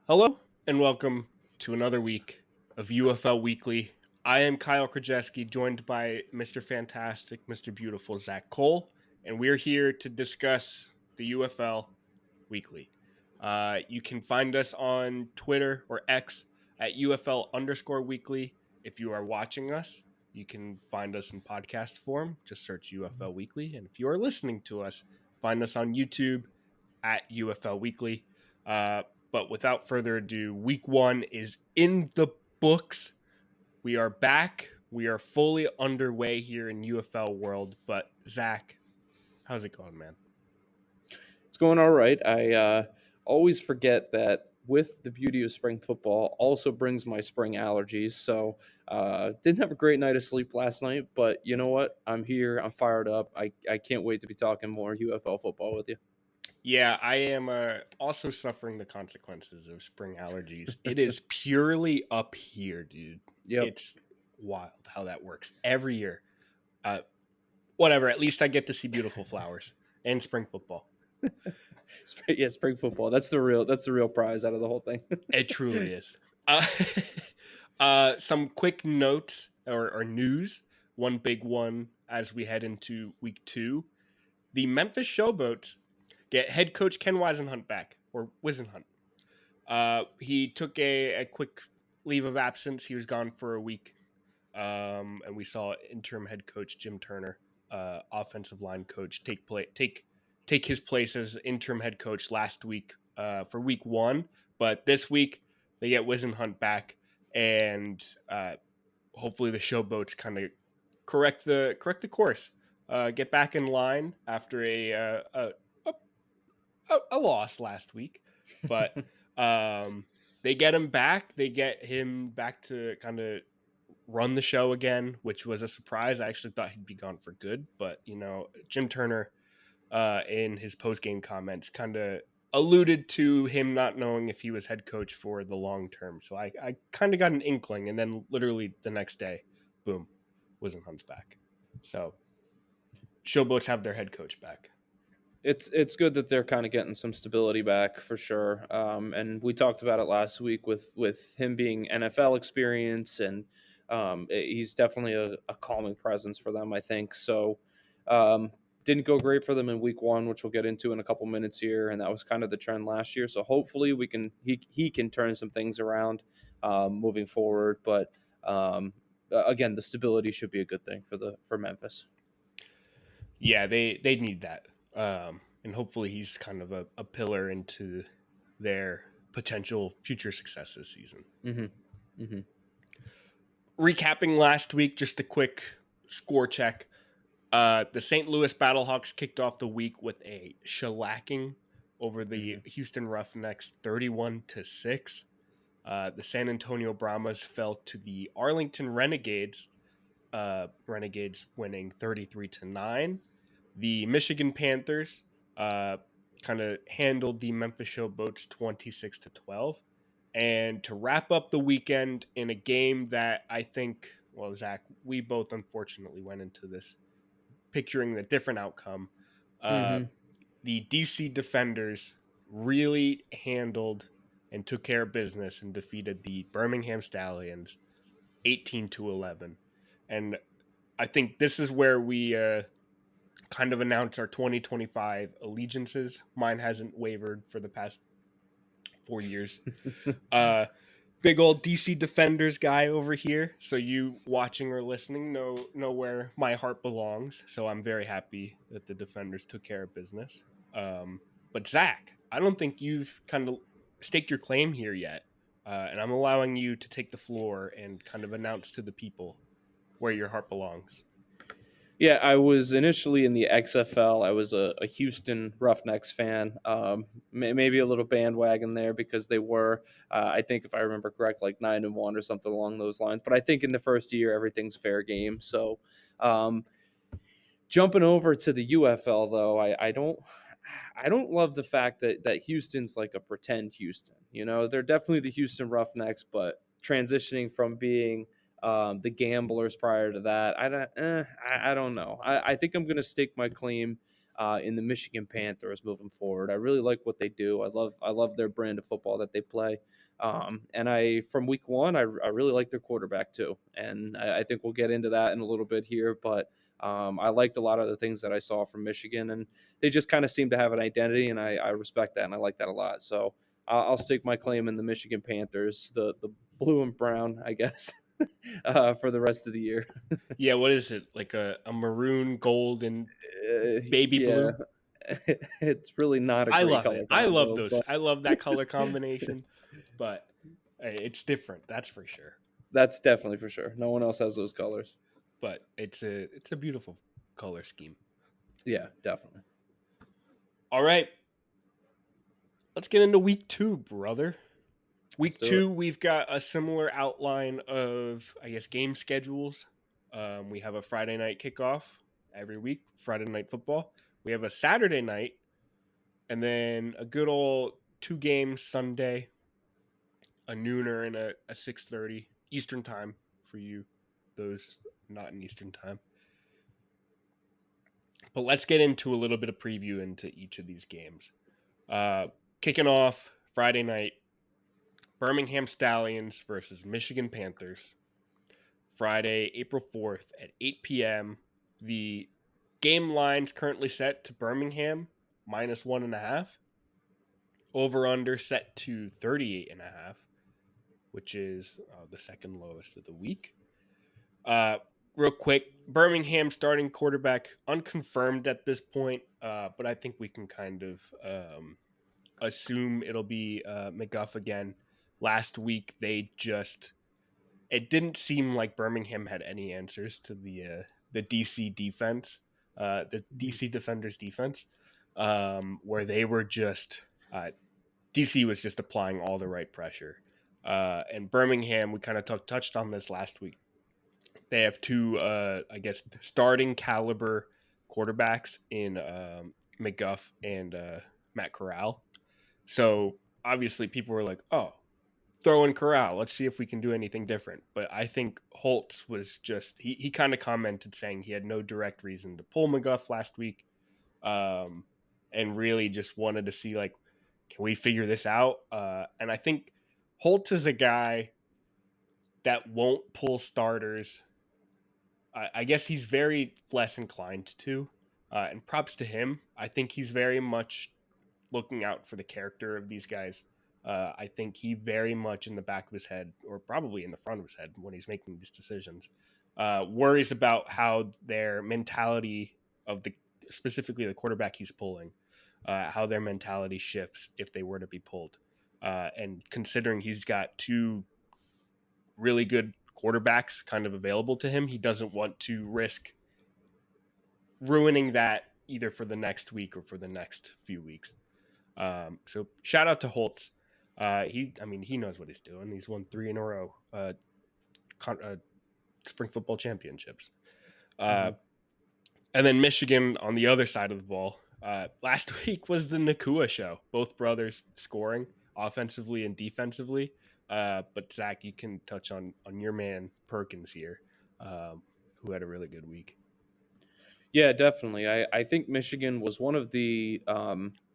Hello and welcome to another week of UFL Weekly. I am Kyle Krajewski, joined by Mr. Fantastic, Mr. Beautiful Zach Cole, and we're here to discuss the UFL Weekly. You can find us on Twitter or X at UFL_weekly. If you are watching us, you can find us in podcast form. Just search UFL Weekly. And if you are listening to us, find us on YouTube at UFL Weekly. But without further ado, week one is in the books. We are back. We are fully underway here in UFL world. But Zach, how's it going, man? It's going all right. I always forget that with the beauty of spring football also brings my spring allergies. So didn't have a great night of sleep last night, but you know what? I'm here. I'm fired up. I can't wait to be talking more UFL football with you. Yeah, I am also suffering the consequences of spring allergies. It is purely up here, dude. Yep. It's wild how that works every year. Uh, Whatever. At least I get to see beautiful flowers and spring football. Yeah, spring football. That's the real prize out of the whole thing. It truly is. Uh, some quick notes or news. One big one as we head into week two. The Memphis Showboats get head coach Ken Wisenhunt back, or Wisenhunt. He took a quick leave of absence. He was gone for a week. And we saw interim head coach Jim Turner, offensive line coach, take his place as interim head coach last week for week one. But this week they get Wisenhunt back, and hopefully the Showboats kind of correct the course, get back in line after a loss last week, but they get him back. They get him back to kind of run the show again, which was a surprise. I actually thought he'd be gone for good, but Jim Turner, in his post game comments, kind of alluded to him not knowing if he was head coach for the long term. So I kind of got an inkling, and then literally the next day, boom, Wisenhunt's back. So Showboats have their head coach back. It's good that they're kind of getting some stability back for sure. And we talked about it last week with him being NFL experience, and he's definitely a calming presence for them, I think. So didn't go great for them in week one, which we'll get into in a couple minutes here, and that was kind of the trend last year. So hopefully he can turn some things around moving forward. But again, the stability should be a good thing for Memphis. Yeah, they need that, and hopefully he's kind of a pillar into their potential future success this season. Mm-hmm. Mm-hmm. Recapping last week, just a quick score check. The St. Louis Battlehawks kicked off the week with a shellacking over the Mm-hmm. Houston Roughnecks, 31-6. The San Antonio Brahmas fell to the Arlington Renegades. Renegades winning 33-9. The Michigan Panthers kind of handled the Memphis Showboats 26-12. And to wrap up the weekend in a game that I think, well, Zach, we both unfortunately went into this picturing the different outcome. Uh, Mm-hmm. the DC Defenders really handled and took care of business and defeated the Birmingham Stallions 18-11. And I think this is where we kind of announce our 2025 allegiances. Mine hasn't wavered for the past 4 years. Uh, Big old DC Defenders guy over here. So you watching or listening know where my heart belongs. So I'm very happy that the Defenders took care of business. But Zach, I don't think you've kind of staked your claim here yet. And I'm allowing you to take the floor and kind of announce to the people where your heart belongs. Yeah, I was initially in the XFL. I was a Houston Roughnecks fan. Maybe a little bandwagon there because they were, I think, if I remember correct, like 9-1 or something along those lines. But I think in the first year, everything's fair game. So, um, jumping over to the UFL though, I don't love the fact that Houston's like a pretend Houston. You know, they're definitely the Houston Roughnecks, but transitioning from being the Gamblers prior to that, I don't know. I think I'm going to stake my claim in the Michigan Panthers moving forward. I really like what they do. I love their brand of football that they play. And from week one, I really like their quarterback too. And I think we'll get into that in a little bit here. But I liked a lot of the things that I saw from Michigan, and they just kind of seem to have an identity, and I respect that, and I like that a lot. So I'll stake my claim in the Michigan Panthers, the blue and brown, I guess, for the rest of the year. Yeah, what is it? Like a maroon, gold, and baby Yeah, blue? it's really not a I great love it. color I love combo, those. but I love that color combination, but hey, it's different, that's for sure. that's definitely for sure. No one else has those colors. But it's a beautiful color scheme. Yeah, definitely. All right, let's get into week 2, brother. Let's Week do it. 2, we've got a similar outline of, I guess, game schedules. We have a Friday night kickoff every week, Friday night football. We have a Saturday night, and then a good old 2 games Sunday, a nooner and a 6:30 Eastern time for you, those not in Eastern time. But let's get into a little bit of preview into each of these games. Kicking off Friday night, Birmingham Stallions versus Michigan Panthers. Friday, April 4th at 8 p.m. The game line's currently set to Birmingham minus 1.5. Over under set to 38.5, which is the second lowest of the week. Real quick, Birmingham starting quarterback unconfirmed at this point, but I think we can kind of assume it'll be McGuff again. Last week it didn't seem like Birmingham had any answers to the DC defense, the DC defenders defense, where they were just DC was just applying all the right pressure. And Birmingham, we kind of touched on this last week. They have two, I guess, starting caliber quarterbacks in McGuff and Matt Corral. So obviously, people were like, "Oh, throw in Corral. Let's see if we can do anything different." But I think Holtz was just he kind of commented saying he had no direct reason to pull McGuff last week, and really just wanted to see like, can we figure this out? And I think Holtz is a guy that won't pull starters. I guess he's very less inclined to, and props to him. I think he's very much looking out for the character of these guys. I think he very much in the back of his head, or probably in the front of his head when he's making these decisions, worries about how their mentality of specifically the quarterback he's pulling, how their mentality shifts if they were to be pulled. And considering he's got two really good quarterbacks kind of available to him, he doesn't want to risk ruining that either for the next week or for the next few weeks. So shout out to Holtz. He knows what he's doing. He's won 3 in a row, spring football championships. Mm-hmm. And then Michigan on the other side of the ball. Last week was the Nakua show. Both brothers scoring offensively and defensively. But Zach, you can touch on your man Perkins here, who had a really good week. Yeah, definitely. I think Michigan was one of the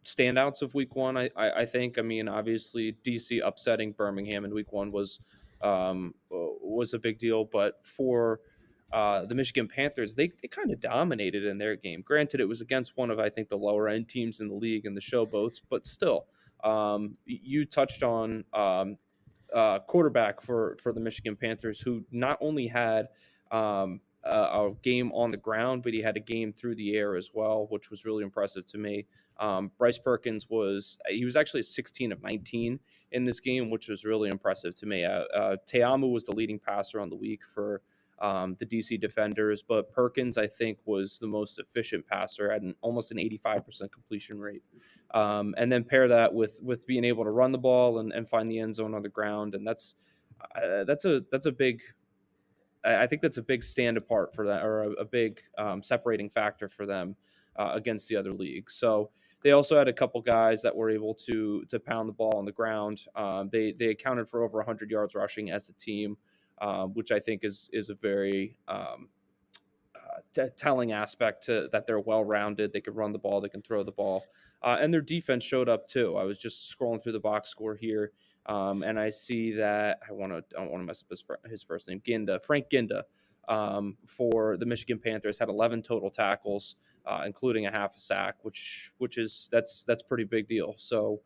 standouts of week one. I think. I mean, obviously, DC upsetting Birmingham in week one was a big deal, but for the Michigan Panthers, they kind of dominated in their game. Granted, it was against one of, I think, the lower end teams in the league in the Showboats, but still, you touched on quarterback for the Michigan Panthers, who not only had a game on the ground, but he had a game through the air as well, which was really impressive to me. Bryce Perkins was actually 16 of 19 in this game, which was really impressive to me. Teamu was the leading passer on the week for the DC Defenders, but Perkins, I think, was the most efficient passer at almost an 85% completion rate. And then pair that with being able to run the ball and find the end zone on the ground, and that's a big. I think that's a big stand apart for that, or a big separating factor for them against the other leagues. So they also had a couple guys that were able to pound the ball on the ground. They accounted for over 100 yards rushing as a team, which I think is a very telling aspect to that they're well rounded. They can run the ball, they can throw the ball, and their defense showed up too. I was just scrolling through the box score here, and I see that I don't want to mess up his first name, Frank Ginda, for the Michigan Panthers had 11 total tackles, including a half a sack, which is that's pretty big deal. So.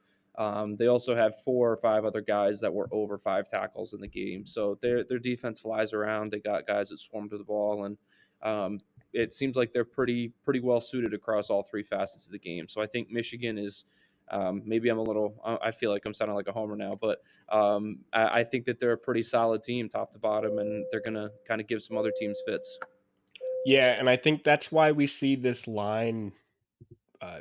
They also have 4 or 5 other guys that were over 5 tackles in the game. So their defense flies around. They got guys that swarm to the ball, and um, it seems like they're pretty well suited across all 3 facets of the game. So I think Michigan is. Maybe I'm a little. I feel like I'm sounding like a homer now, but I think that they're a pretty solid team, top to bottom, and they're gonna kind of give some other teams fits. Yeah, and I think that's why we see this line, uh,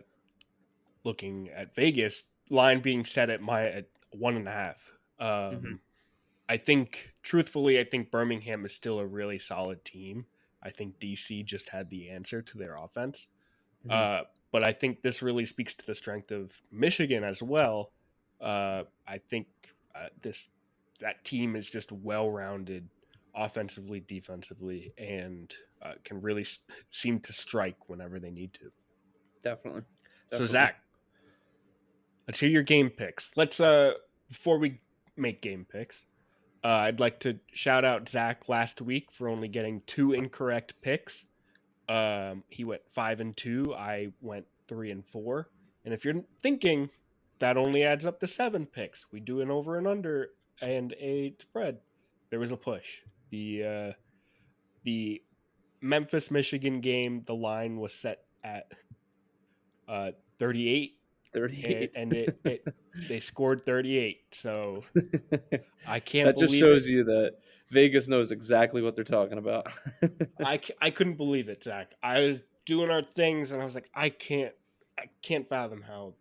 looking at Vegas, line being set at 1.5. Hmm. I think, truthfully, I think Birmingham is still a really solid team. I think DC just had the answer to their offense. Hmm. Uh, but I think this really speaks to the strength of Michigan as well. I think this that team is just well rounded, offensively, defensively, and can really seem to strike whenever they need to. Definitely, So definitely. Zach, let's hear your game picks. Let's before we make game picks, I'd like to shout out Zach last week for only getting 2 incorrect picks. He went 5-2. I went 3-4. And if you're thinking that only adds up to 7 picks, we do an over and under and a spread. There was a push. The Memphis Michigan game, the line was set at 38, 38. and it they scored 38. So I can't That just believe it. shows you that Vegas knows exactly what they're talking about. I couldn't believe it, Zach. I was doing our things, and I was like, I can't fathom how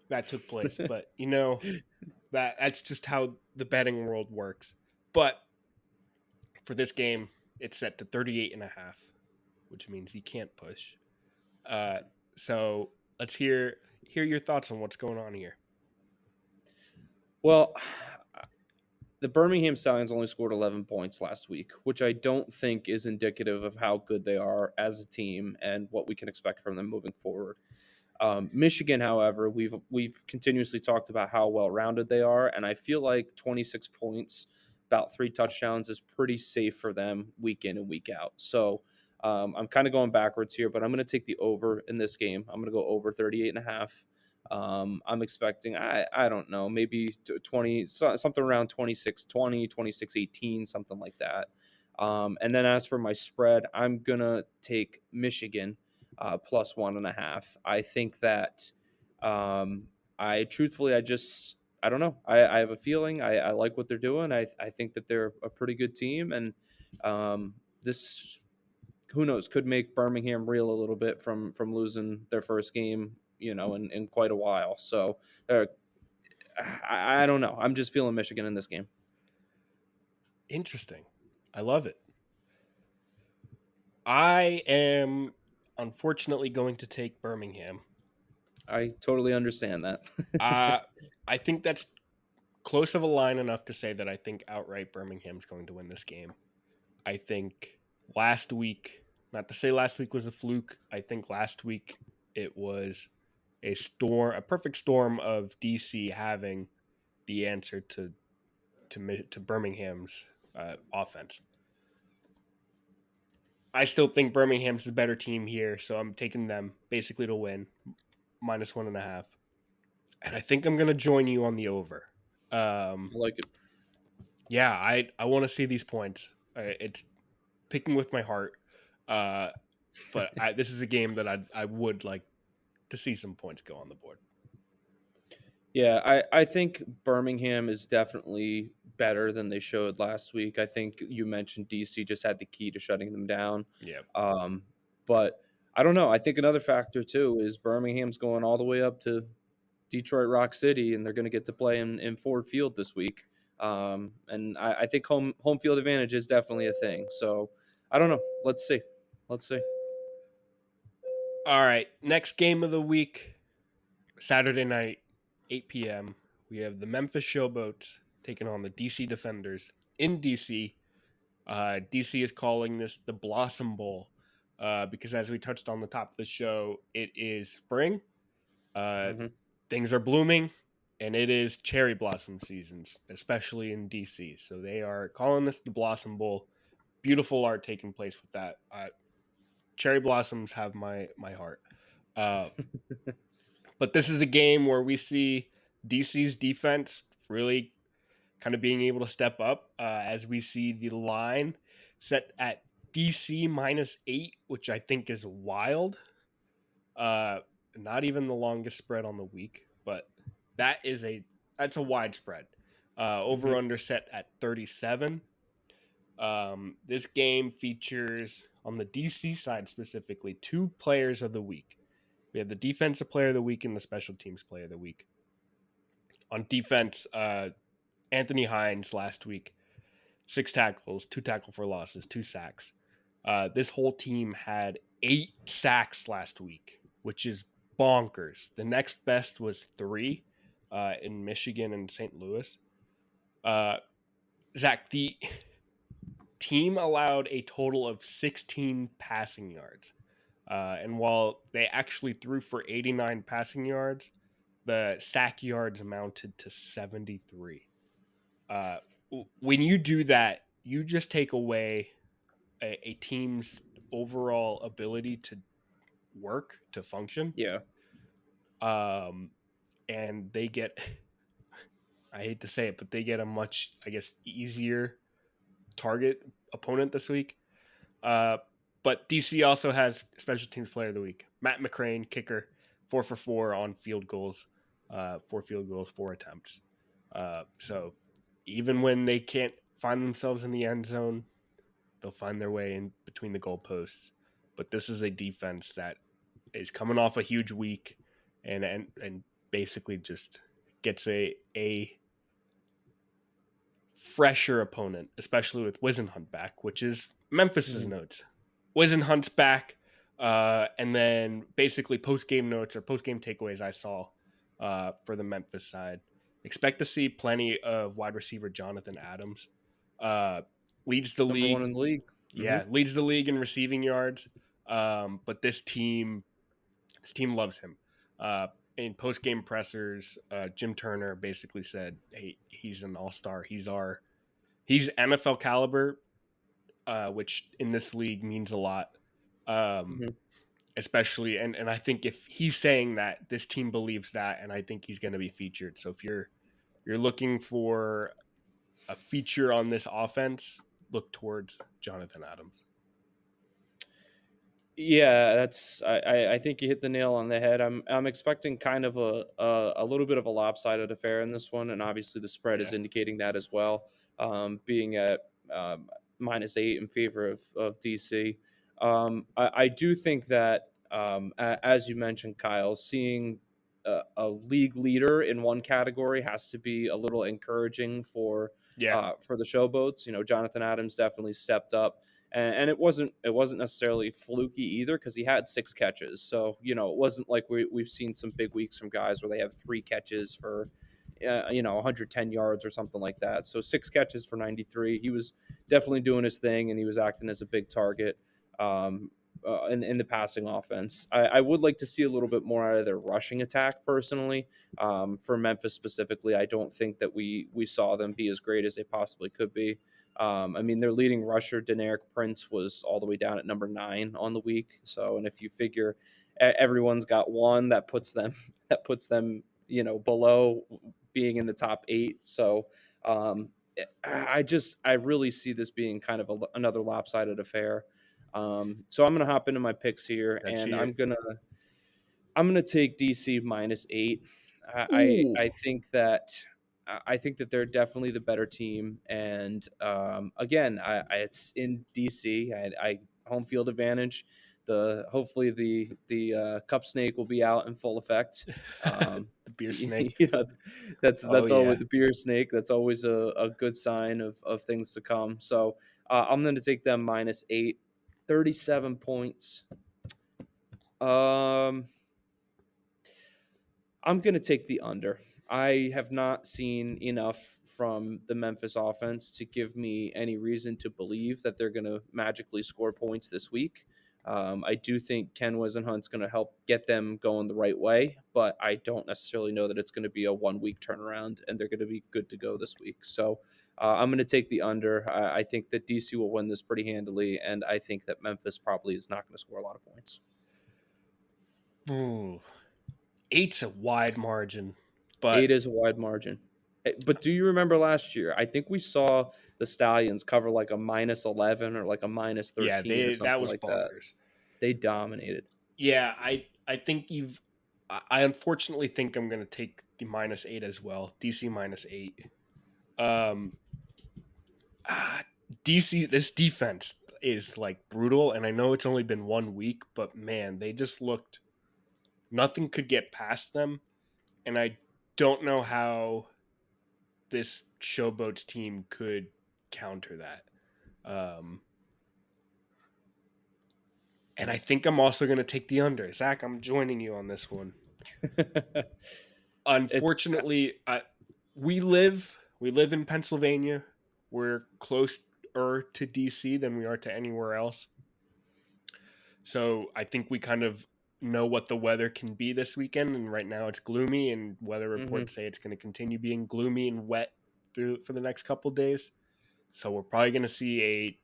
that took place. But that's just how the betting world works. But for this game, it's set to 38.5, which means he can't push. Uh, so let's hear your thoughts on what's going on here. Well, the Birmingham Stallions only scored 11 points last week, which I don't think is indicative of how good they are as a team and what we can expect from them moving forward. Michigan, however, we've continuously talked about how well rounded they are, and I feel like 26 points, about 3 touchdowns, is pretty safe for them week in and week out. So I'm kind of going backwards here, but I'm going to take the over in this game. I'm going to go over 38 and a half. I'm expecting, I don't know, maybe 20, something around 26-20, 26-18, something like that. And then as for my spread, I'm going to take Michigan plus 1.5. I think that I truthfully, I don't know. I have a feeling I like what they're doing. I think that they're a pretty good team, and this who knows could make Birmingham reel a little bit from losing their first game, in quite a while. So uh, I don't know. I'm just feeling Michigan in this game. Interesting. I love it. I am unfortunately going to take Birmingham. I totally understand that. Uh, I think that's close of a line enough to say that I think outright Birmingham's going to win this game. I think last week, not to say last week was a fluke, I think last week it was a perfect storm of DC having the answer to Birmingham's offense. I still think Birmingham's the better team here, so I'm taking them basically to win, -1.5. And I think I'm going to join you on the over. Um, I like it. yeah, I want to see these points. It's picking with my heart. Uh, but this is a game that I would like to see some points go on the board. Yeah, I think Birmingham is definitely better than they showed last week. I think you mentioned DC just had the key to shutting them down. Yeah. Um, but I don't know. I think another factor too is Birmingham's going all the way up to Detroit Rock City, and they're going to get to play in Ford Field this week. And I think home field advantage is definitely a thing. So I don't know. Let's see. Let's see. All right. Next game of the week, Saturday night, 8 p.m. We have the Memphis Showboats taking on the DC Defenders in DC. DC is calling this the Blossom Bowl. because as we touched on the top of the show, it is spring. Uh, Hmm. Things are blooming, and it is cherry blossom seasons, especially in DC. So they are calling this the Blossom Bowl. Beautiful art taking place with that. Cherry blossoms have my heart. Uh, but this is a game where we see DC's defense really kind of being able to step up as we see the line set at DC -8, which I think is wild. Uh, Not even the longest spread on the week, but that is that's a widespread. Over Hmm. under set at 37. This game features on the DC side specifically two players of the week. We have the defensive player of the week and the special teams player of the week. On defense, Anthony Hines last week, 6 tackles, 2 tackle for losses, 2 sacks. This whole team had 8 sacks last week, which is bonkers. The next best was 3 in Michigan and St. Louis. Uh, Zach, the team allowed a total of 16 passing yards. And while they actually threw for 89 passing yards, the sack yards amounted to 73. Uh, when you do that, you just take away a team's overall ability to work, to function. Yeah. Um, and they get, I hate to say it, but they get a much, I guess, easier target opponent this week. Uh, but DC also has special teams player of the week. Matt McCrane, kicker, 4 for 4 on field goals, 4 field goals, 4 attempts. So even when they can't find themselves in the end zone, they'll find their way in between the goalposts. But this is a defense that is coming off a huge week and basically just gets a fresher opponent, especially with Wisenhunt back, which is Memphis's Hmm. notes. Wisenhunt's back, and then basically post game notes or post game takeaways I saw for the Memphis side. Expect to see plenty of wide receiver Jonathan Adams. Uh, Leads the Number one league, in the league. Hmm. yeah, leads the league in receiving yards. But this team loves him. Uh, in post game pressers, Jim Turner basically said, "Hey, he's an all star. He's NFL caliber, which in this league means a lot. Um, Hmm. Especially, and I think if he's saying that, this team believes that, and I think he's going to be featured. So if you're looking for a feature on this offense, look towards Jonathan Adams. Yeah, that's I think you hit the nail on the head. I'm expecting kind of a little bit of a lopsided affair in this one, and obviously the spread is Yeah, indicating that as well, being at -8 in favor of DC. I do think that as you mentioned, Kyle, seeing a league leader in one category has to be a little encouraging yeah, for the showboats. You know, Jonathan Adams definitely stepped up, and it wasn't necessarily fluky either because he had 6 catches. So you know, it wasn't like we've seen some big weeks from guys where they have 3 catches for 110 yards or something like that. So 6 catches for 93. He was definitely doing his thing, and he was acting as a big target. In the passing offense, I would like to see a little bit more out of their rushing attack personally. For Memphis specifically, I don't think that we saw them be as great as they possibly could be. I mean, their leading rusher, Deneric Prince, was all the way down at number 9 on the week. So, and if you figure everyone's got one, that puts them below being in the top 8. So, I really see this being kind of another lopsided affair. So I'm gonna hop into my picks here, let's and hear it. I'm gonna take DC -8. Ooh, I think that they're definitely the better team, and again, it's in DC. Home field advantage. Hopefully the cup snake will be out in full effect. Um, the beer snake. you know, Oh that's always yeah, the beer snake. That's always a good sign of things to come. So I'm going to take them -8, 37 points. Um, I'm going to take the under. I have not seen enough from the Memphis offense to give me any reason to believe that they're going to magically score points this week. I do think Ken Wisenhunt's going to help get them going the right way, but I don't necessarily know that it's going to be a 1 week turnaround and they're going to be good to go this week. So I'm going to take the under. I think that DC will win this pretty handily, and I think that Memphis probably is not going to score a lot of points. Ooh, eight's a wide margin, but 8 is a wide margin. But do you remember last year? I think we saw the Stallions cover like a -11 or like a yeah, -13 or they that something was like that. bonkers. They dominated. Yeah, I think I unfortunately think I'm gonna take the -8 as well. DC -8. Um, ah, DC, this defense is like brutal, and I know it's only been 1 week, but man, they just looked nothing could get past them, and I don't know how this Showboats team could counter that. Um, and I think I'm also going to take the under. Zach, I'm joining you on this one. It's Unfortunately, we live in Pennsylvania. We're closer to DC than we are to anywhere else. So I think we kind of know what the weather can be this weekend. And right now it's gloomy, and weather mhm. reports say it's going to continue being gloomy and wet for the next couple days. So we're probably going to see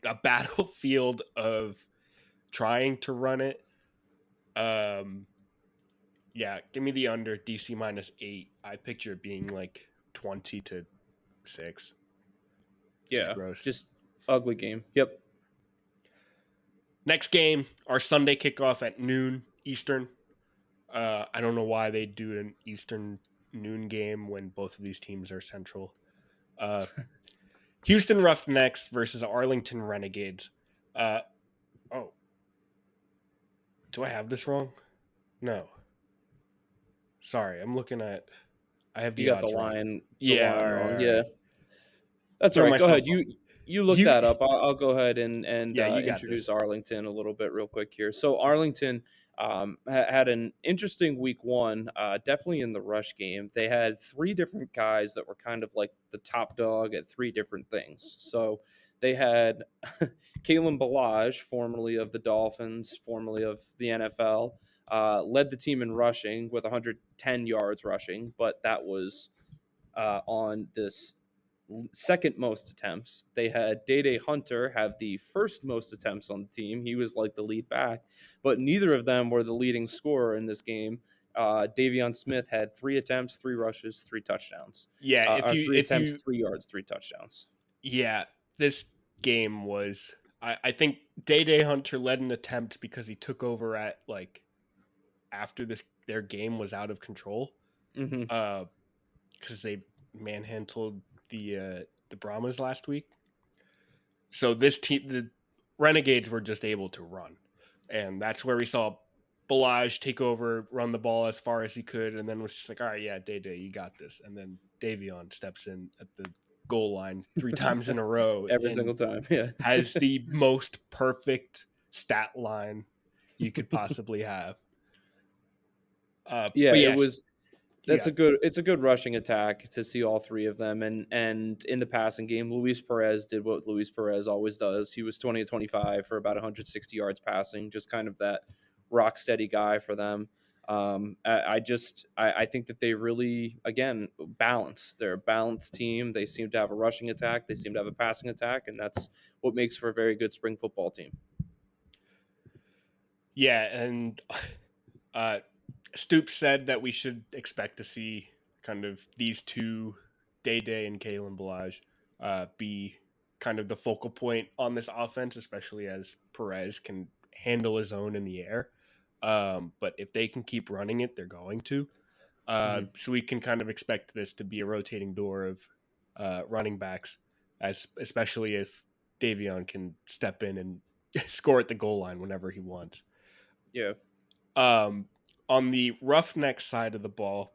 a battlefield of trying to run it. Um, yeah, give me the under DC -8. I picture it being like 20-6, which is Yeah, gross. just ugly game. Yep. Next game, our Sunday kickoff at noon Eastern. I don't know why they do an Eastern noon game when both of these teams are central. Uh, Houston Roughnecks versus Arlington Renegades. Uh, oh, do I have this wrong? No. Sorry, I'm looking at. I have You the got the odds wrong. line the Yeah, line all right, wrong. all Yeah. right. That's all Throw right. Go ahead. myself off. You look You, that up. I'll go ahead and yeah, you got introduce this. Arlington a little bit real quick here. So Arlington had an interesting week one, definitely in the rush game. They had three different guys that were kind of like the top dog at three different things. So they had Kalen Balaj, formerly of the Dolphins, formerly of the NFL, led the team in rushing with 110 yards rushing, but that was on this second most attempts. They had Day Hunter have the first most attempts on the team. He was like the lead back, but neither of them were the leading scorer in this game. Davion Smith had 3 attempts, 3 rushes, 3 touchdowns, Yeah, or three if attempts, you 3 yards, 3 touchdowns. yeah, this game was. I think Day Hunter led an attempt because he took over at like after this their game was out of control. Mm-hmm. Because they manhandled the Brahmas last week. So this team, the Renegades, were just able to run, and that's where we saw Balaj take over, run the ball as far as he could, and then was just like, "All right, yeah, Day, you got this." And then Davion steps in at the goal line 3 times in a row Every and single time. Yeah. has the most perfect stat line you could possibly have. Yeah, But it yes, was you That's got a good it's a good rushing attack to see all three of them, and in the passing game, Luis Perez did what Luis Perez always does. He was 20 to 25 for about 160 yards passing, just kind of that rock steady guy for them. I think that they really again balance. They're a balanced team. They seem to have a rushing attack. They seem to have a passing attack, and that's what makes for a very good spring football team. yeah, and uh, Stoops said that we should expect to see kind of these two, Day and Kalen Balaj, be kind of the focal point on this offense, especially as Perez can handle his own in the air. But if they can keep running it, they're going to. Mm-hmm. So we can kind of expect this to be a rotating door of running backs, as especially if Davion can step in and score at the goal line whenever he wants. Yeah. Um, on the Roughneck side of the ball,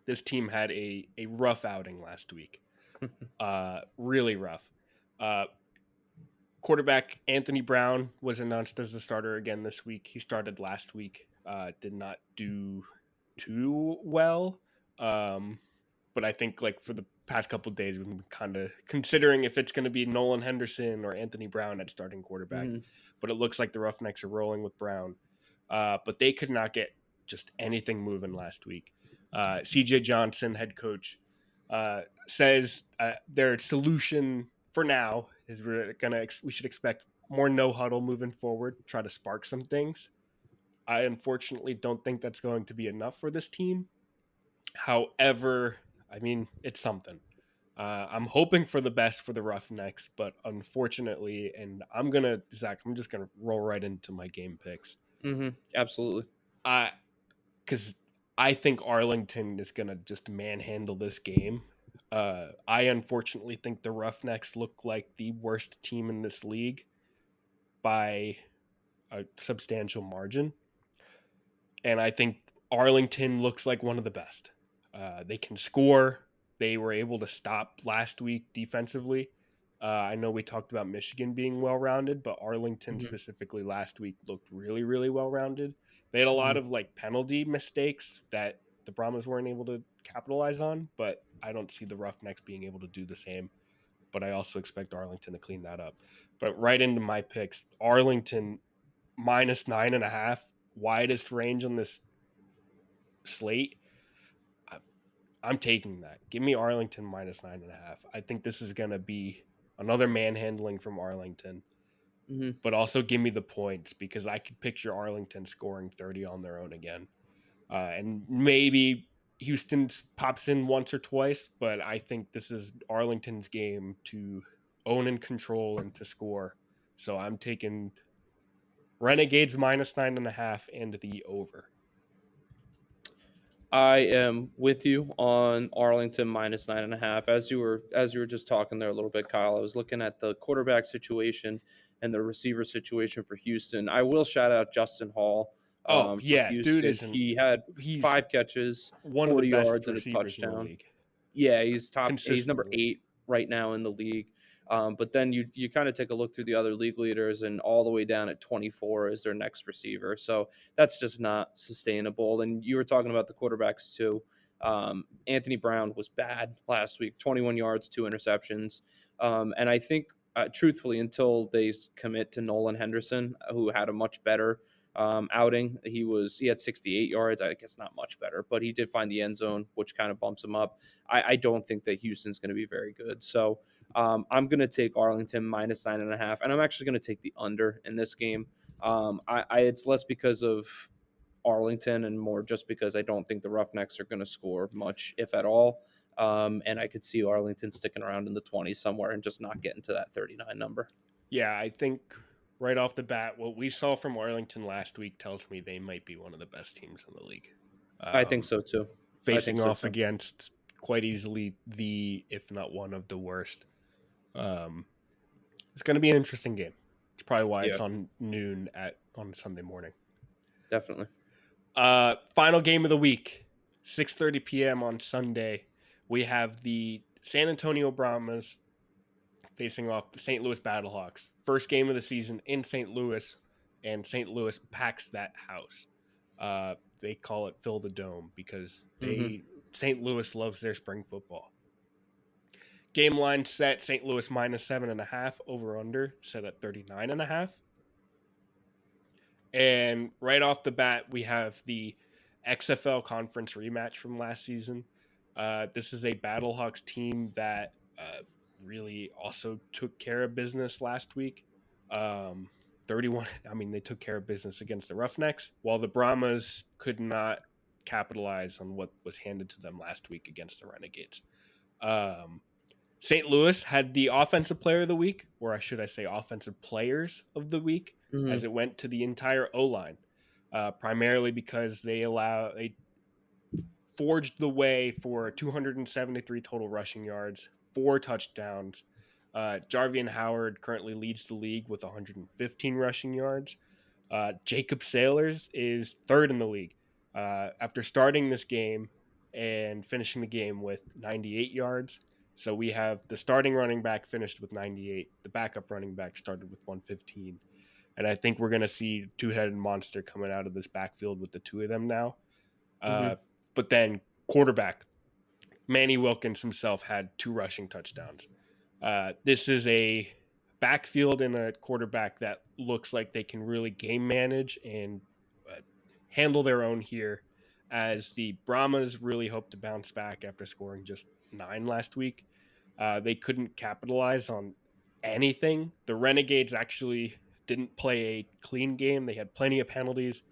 this team had a rough outing last week. Really rough. Uh, Quarterback Anthony Brown was announced as the starter again this week. He started last week. Did not do too well. But I think like for the past couple of days we've been kind of considering if it's going to be Nolan Henderson or Anthony Brown at starting quarterback, Mhm. but it looks like the Roughnecks are rolling with Brown. But they could not get just anything moving last week. CJ Johnson, head coach, says their solution for now is we should expect more no huddle moving forward, try to spark some things. I unfortunately don't think that's going to be enough for this team. However, I mean, it's something. I'm hoping for the best for the Roughnecks, but unfortunately, and Zach, I'm just gonna roll right into my game picks. Mhm. Absolutely. I because I think Arlington is gonna just manhandle this game. I unfortunately think the Roughnecks look like the worst team in this league by a substantial margin, and I think Arlington looks like one of the best. They can score. They were able to stop last week defensively. I know we talked about Michigan being well rounded, but Arlington Mhm. specifically last week looked really, really well rounded. They had a lot Mhm. of like penalty mistakes that the Brahmas weren't able to capitalize on, but I don't see the Roughnecks being able to do the same. But I also expect Arlington to clean that up. But right into my picks, Arlington minus 9.5, widest range on this slate. I, I'm taking that. Give me Arlington minus 9.5. I think this is going to be another manhandling from Arlington, Mhm. but also give me the points because I could picture Arlington scoring 30 on their own again. And maybe Houston pops in once or twice, but I think this is Arlington's game to own and control and to score. So I'm taking Renegades minus 9.5 and the over. I am with you on Arlington minus 9.5. As you were just talking there a little bit, Kyle, I was looking at the quarterback situation and the receiver situation for Houston. I will shout out Justin Hall Oh for yeah, dude Houston. isn't He had he's 5 catches, one of the 40 best yards, and a receivers in the touchdown. league Yeah, he's top. He's number consistently. 8 right now in the league. But then you kind of take a look through the other league leaders, and all the way down at 24 is their next receiver. So that's just not sustainable. And you were talking about the quarterbacks too. Anthony Brown was bad last week, 21 yards, 2 interceptions. And I think, truthfully, until they commit to Nolan Henderson, who had a much better outing. He had 68 yards. I guess not much better, but he did find the end zone, which kind of bumps him up. I don't think that Houston's going to be very good. So I'm going to take Arlington minus 9.5, and I'm actually going to take the under in this game. It's less because of Arlington and more just because I don't think the Roughnecks are going to score much, if at all. And I could see Arlington sticking around in the 20s somewhere and just not getting to that 39 number. Yeah, I think right off the bat, what we saw from Arlington last week tells me they might be one of the best teams in the league. I think Um, so too. I think Facing so off too. against quite easily the, if not one of the worst. Um, it's going to be an interesting game. It's probably why Yeah, it's on noon on Sunday morning. definitely. Final game of the week, 6:30 p.m. on Sunday. We have the San Antonio Brahmas facing off the St. Louis Battlehawks. First game of the season in St. Louis, and St. Louis packs that house. They call it Fill the Dome because Hmm. St. Louis loves their spring football. Game line set St. Louis minus 7.5, over under set at 39.5. And right off the bat, we have the XFL conference rematch from last season. This is a Battlehawks team that really also took care of business last week. 31, I mean, they took care of business against the Roughnecks, while the Brahmas could not capitalize on what was handed to them last week against the Renegades. Um, St. Louis had the offensive player of the week, or should I say offensive players of the week, as Hmm. it went to the entire O line, primarily because they forged the way for 273 total rushing yards, 4 touchdowns. Jarvian Howard currently leads the league with 115 rushing yards. Jacob Sailors is third in the league after starting this game and finishing the game with 98 yards. So we have the starting running back finished with 98. The backup running back started with 115. And I think we're going to see two-headed monster coming out of this backfield with the two of them now. Hmm. Uh, but then quarterback, Manny Wilkins himself had 2 rushing touchdowns. This is a backfield and a quarterback that looks like they can really game manage and uh, handle their own here, as the Brahmas really hope to bounce back after scoring just 9 last week. They couldn't capitalize on anything. The Renegades actually didn't play a clean game. They had plenty of penalties,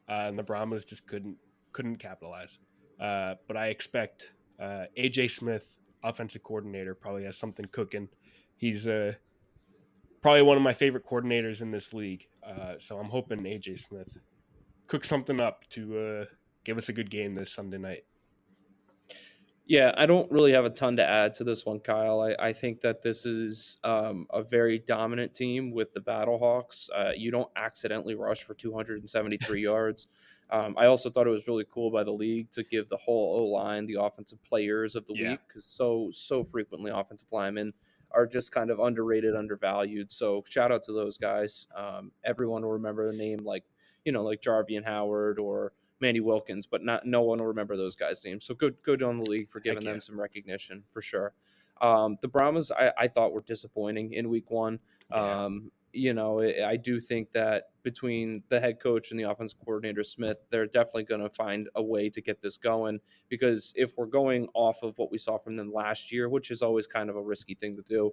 and the Brahmas just couldn't capitalize. But I expect AJ Smith, offensive coordinator, probably has something cooking. He's probably one of my favorite coordinators in this league. So I'm hoping AJ Smith cooks something up to give us a good game this Sunday night. Yeah, I don't really have a ton to add to this one, Kyle. I think that this is a very dominant team with the Battlehawks. You don't accidentally rush for 273 yards. I also thought it was really cool by the league to give the whole O line the offensive players of the Yeah, week, because so frequently offensive linemen are just kind of underrated, undervalued. So shout out to those guys. Everyone will remember the name like like Jarvian Howard or Manny Wilkins, but no one will remember those guys' names. So good on the league for heck giving them yeah, some recognition for sure. The Brahmas, I thought were disappointing in week one. yeah, I do think that between the head coach and the offensive coordinator Smith, they're definitely going to find a way to get this going. Because if we're going off of what we saw from them last year, which is always kind of a risky thing to do,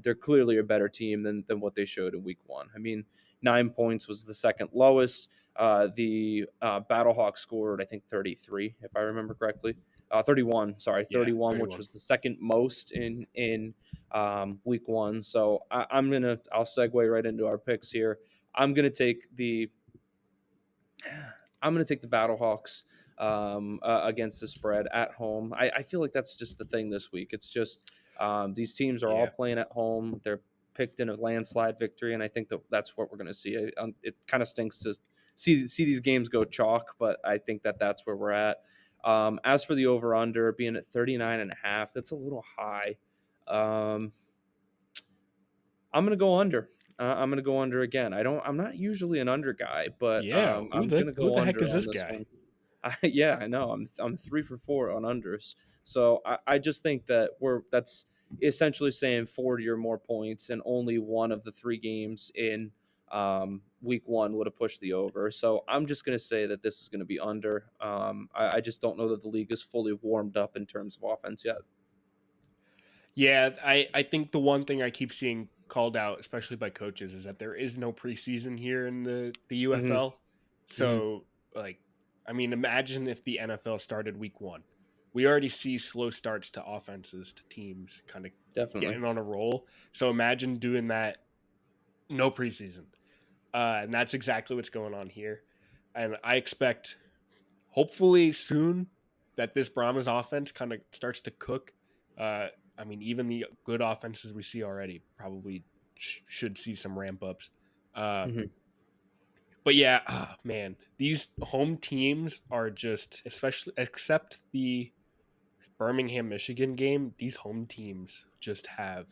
they're clearly a better team than what they showed in week one. I mean, 9 points was the second lowest. The Battlehawk scored, I think, 33, if I remember correctly. 31, sorry, yeah. 31, which 31. was the second most in week one. So I'll segue right into our picks here. I'm gonna take the I'm gonna take the Battlehawks against the spread at home. I feel like that's just the thing this week. It's just these teams are all Yeah, playing at home. They're picked in a landslide victory, and I think that's what we're going to see. It kind of stinks to see these games go chalk, but I think that's where we're at. As for the over under being at 39.5, that's a little high. Um, I'm gonna go under. I'm gonna go under again. I'm not usually an under guy, but yeah. I'm gonna Who go the heck under is on this this guy? one. Yeah, I know. I'm 3 for 4 on unders. So I just think that that's essentially saying 40 or more points, and only one of the three games in week one would have pushed the over. So I'm just going to say that this is going to be under. I just don't know that the league is fully warmed up in terms of offense yet. Yeah, I think the one thing I keep seeing called out, especially by coaches, is that there is no preseason here in the Hmm. UFL. Hmm. So, like, I mean, imagine if the NFL started week one. We already see slow starts to offenses, to teams kind of Definitely. getting on a roll. So imagine doing that, no preseason. And that's exactly what's going on here. And I expect, hopefully soon, that this Brahmas offense kind of starts to cook. Uh, I mean, even the good offenses we see already probably should see some ramp ups. Uh, Hmm. but yeah, man, these home teams are just, especially except the Birmingham, Michigan game, these home teams just have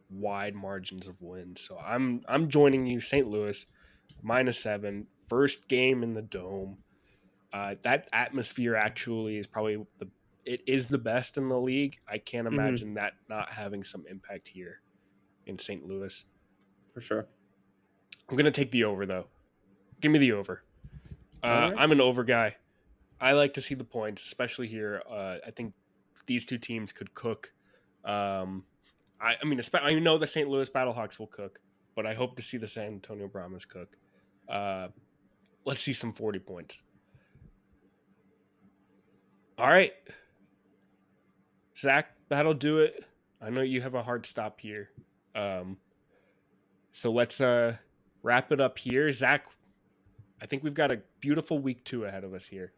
wide margins of win. So I'm joining you, St. Louis, -7, first game in the dome. That atmosphere actually is probably it is the best in the league. I can't Hmm. imagine that not having some impact here in St. Louis. For sure. I'm gonna take the over though. Give me the over. All right. I'm an over guy. I like to see the points, especially here. I think these two teams could cook. Um, I mean, I know the St. Louis Battlehawks will cook, but I hope to see the San Antonio Brahmas cook. Uh, let's see some 40 points. All right, Zach, that'll do it. I know you have a hard stop here. Um, so let's wrap it up here. Zach, I think we've got a beautiful week 2 ahead of us here.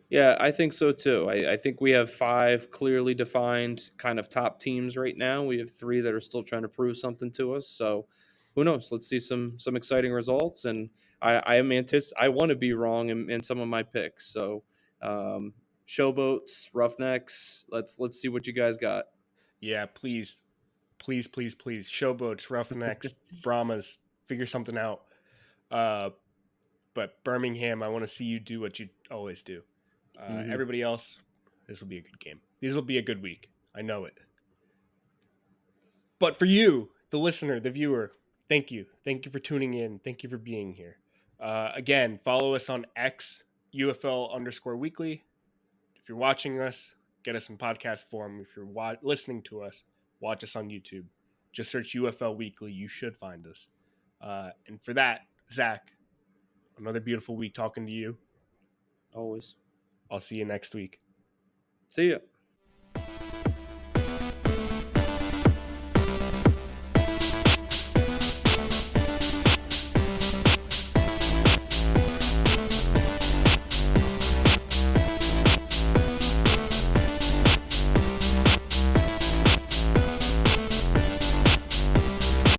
Yeah, I think so too. I think we have five clearly defined kind of top teams right now. We have three that are still trying to prove something to us. So who knows? Let's see some exciting results. And I want to be wrong in some of my picks. So showboats, roughnecks. Let's see what you guys got. Yeah, please, please, please, please. Showboats, Roughnecks, Brahmas, figure something out. Uh, but Birmingham, I want to see you do what you always do. Hmm. Everybody else, This will be a good game. This will be a good week. I know it. But for you, the listener, the viewer, thank you. Thank you for tuning in. Thank you for being here. Again, follow us on X, UFL_weekly. If you're watching us, get us in podcast form. If you're listening to us, watch us on YouTube. Just search UFL Weekly. You should find us. And for that, Zach, another beautiful week talking to you. Always. I'll see you next week. See ya.